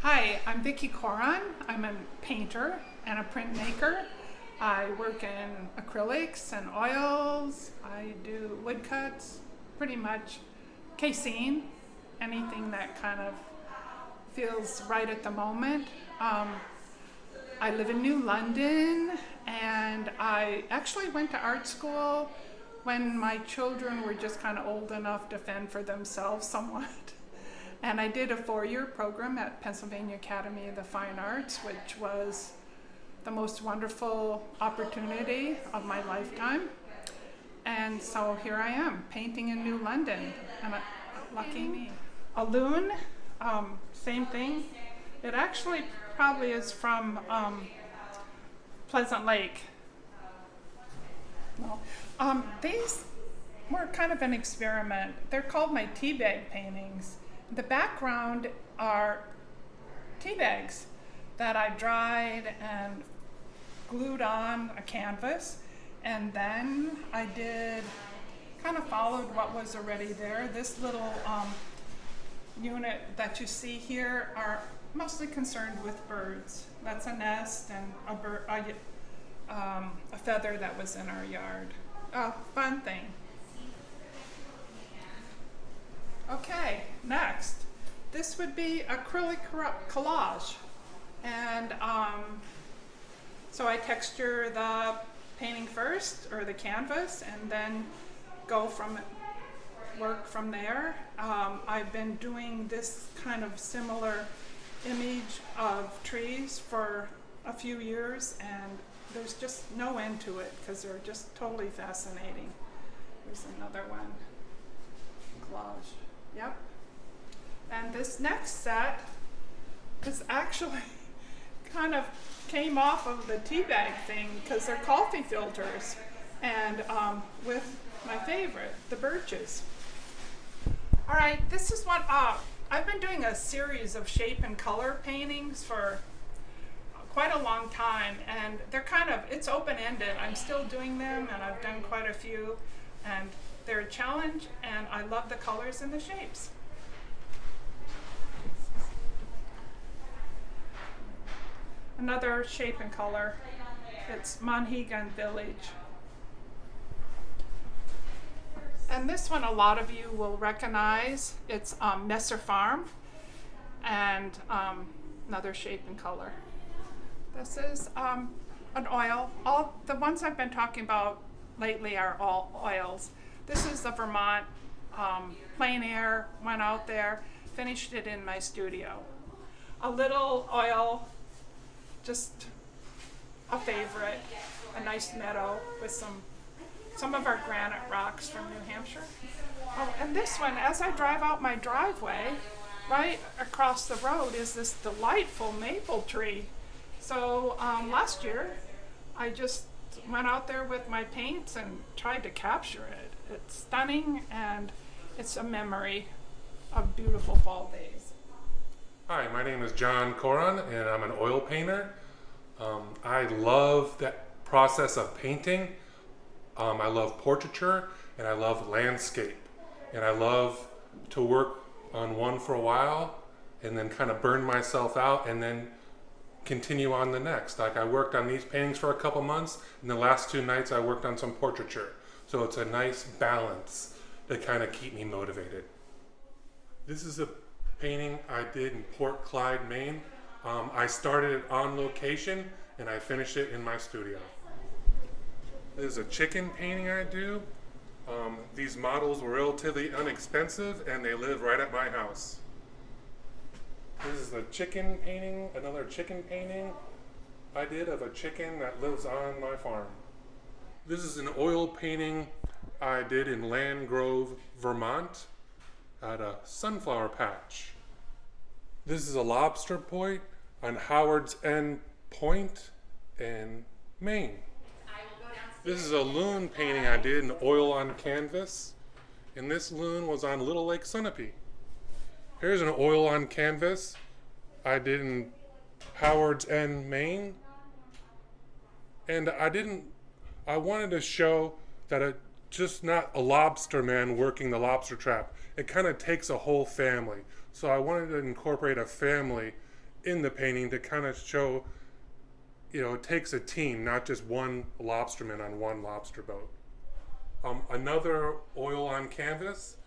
Hi, I'm Vicki Koron. I'm a painter and a printmaker. I work in acrylics and oils. I do woodcuts, pretty much casein, anything that kind of feels right at the moment. I live in New London, and I actually went to art school when my children were just kind of old enough to fend for themselves somewhat. And I did a 4-year program at Pennsylvania Academy of the Fine Arts, which was the most wonderful opportunity of my lifetime. And so here I am, painting in New London, and lucky me. A loon, same thing. It actually probably is from Pleasant Lake. No. These were kind of an experiment. They're called my tea bag paintings. The background are tea bags that I dried and glued on a canvas, and then I kind of followed what was already there. This little unit that you see here are mostly concerned with birds. That's a nest and a feather that was in our yard. Oh, fun thing. Okay, next. This would be acrylic collage. And so I texture the painting first, or the canvas, and then work from there. I've been doing this kind of similar image of trees for a few years, and there's just no end to it because they're just totally fascinating. Here's another one. Collage. Yep. And this next set is actually kind of came off of the tea bag thing because they're coffee filters, and with my favorite, the birches. All right, this is what I've been doing a series of shape and color paintings for quite a long time, and it's open-ended. I'm still doing them, and I've done quite a few, and they're a challenge, and I love the colors and the shapes. Another shape and color. It's Monhegan Village. And this one a lot of you will recognize. It's Messer Farm, and another shape and color. This is an oil. All the ones I've been talking about lately are all oils. This is the Vermont plein air. Went out there, finished it in my studio. A little oil, just a favorite. A nice meadow with some of our granite rocks from New Hampshire. Oh, and this one, as I drive out my driveway, right across the road is this delightful maple tree. So last year, I just went out there with my paints and tried to capture it. It's stunning, and it's a memory of beautiful fall days. Hi, my name is John Koron, and I'm an oil painter. I love that process of painting. I love portraiture, and I love landscape. And I love to work on one for a while and then kind of burn myself out and then continue on the next. Like, I worked on these paintings for a couple months, and the last 2 nights I worked on some portraiture. So it's a nice balance to kind of keep me motivated. This is a painting I did in Port Clyde, Maine. I started it on location, and I finished it in my studio. This is a chicken painting I do. These models were relatively inexpensive, and they live right at my house. This is a chicken painting, another chicken painting I did of a chicken that lives on my farm. This is an oil painting I did in Land Grove, Vermont at a sunflower patch. This is a lobster point on Howard's End Point in Maine. This is a loon painting I did in oil on canvas, and this loon was on Little Lake Sunapee. Here's an oil on canvas I did in Howard's End, Maine. And I wanted to show that it's just not a lobster man working the lobster trap. It kind of takes a whole family. So I wanted to incorporate a family in the painting to kind of show, it takes a team, not just one lobsterman on one lobster boat. Another oil on canvas